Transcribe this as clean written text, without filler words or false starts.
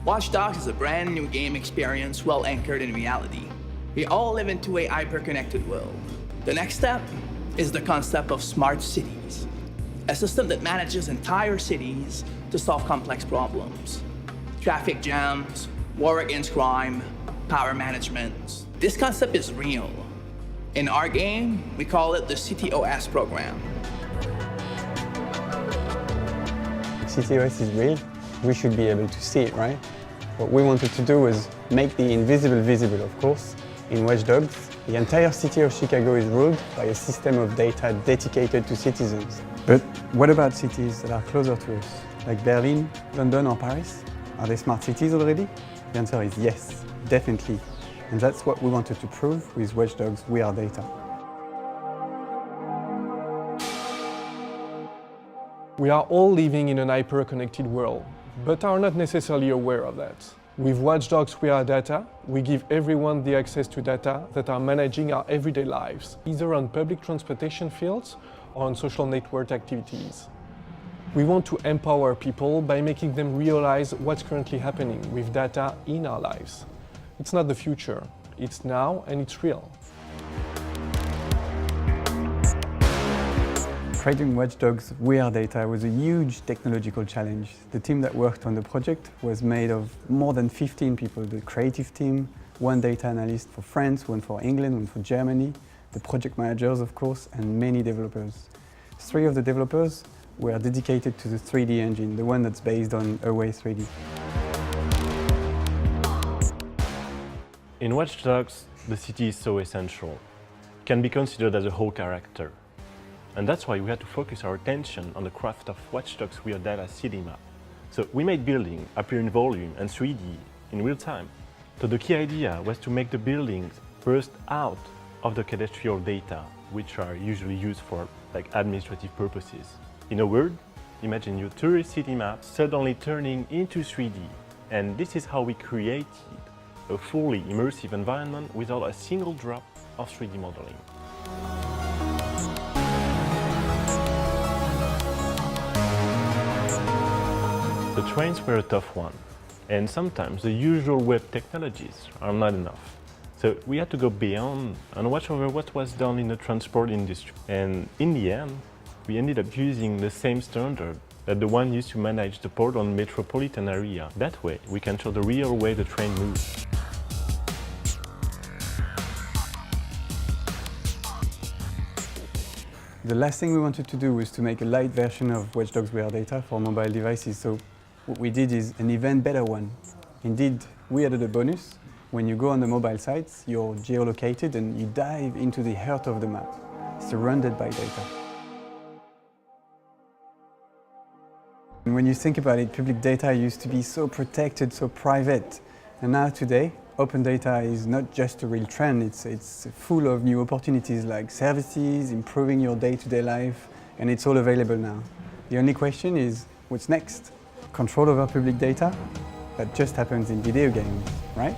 Watch Dogs is a brand new game experience well anchored in reality. We all live into a hyper-connected world. The next step is the concept of smart cities, a system that manages entire cities to solve complex problems. Traffic jams, war against crime, power management. This concept is real. In our game, we call it the CTOS program. CTOS is real. We should be able to see it, right? What we wanted to do was make the invisible visible, of course. In Watch Dogs, the entire city of Chicago is ruled by a system of data dedicated to citizens. But what about cities that are closer to us, like Berlin, London or Paris? Are they smart cities already? The answer is yes, definitely. And that's what we wanted to prove with Watch Dogs WeareData. We are all living in an hyper-connected world, but are not necessarily aware of that. With Watch Dogs WeareData, we give everyone the access to data that are managing our everyday lives, either on public transportation fields or on social network activities. We want to empower people by making them realize what's currently happening with data in our lives. It's not the future, it's now and it's real. Creating Watch Dogs WeareData was a huge technological challenge. The team that worked on the project was made of more than 15 people. The creative team, one data analyst for France, one for England, one for Germany, the project managers, of course, and many developers. 3 of the developers were dedicated to the 3D engine, the one that's based on Away 3D. In Watch Dogs, the city is so essential. It can be considered as a whole character. And that's why we had to focus our attention on the craft of Watch Dogs WeareData city map. So we made buildings appear in volume and 3D in real time. So the key idea was to make the buildings burst out of the cadastral data, which are usually used for administrative purposes. In a word, imagine your tourist city map suddenly turning into 3D. And this is how we created a fully immersive environment without a single drop of 3D modeling. The trains were a tough one, and sometimes the usual web technologies are not enough. So we had to go beyond and watch over what was done in the transport industry. And in the end, we ended up using the same standard that the one used to manage the Portland metropolitan area. That way, we can show the real way the train moves. The last thing we wanted to do was to make a light version of Watch Dogs WeareData for mobile devices. So what we did is an even better one. Indeed, we added a bonus. When you go on the mobile sites, you're geolocated and you dive into the heart of the map, surrounded by data. And when you think about it, public data used to be so protected, so private. And now today, open data is not just a real trend, it's full of new opportunities like services, improving your day-to-day life, and it's all available now. The only question is, what's next? Control over public data? That just happens in video games, right?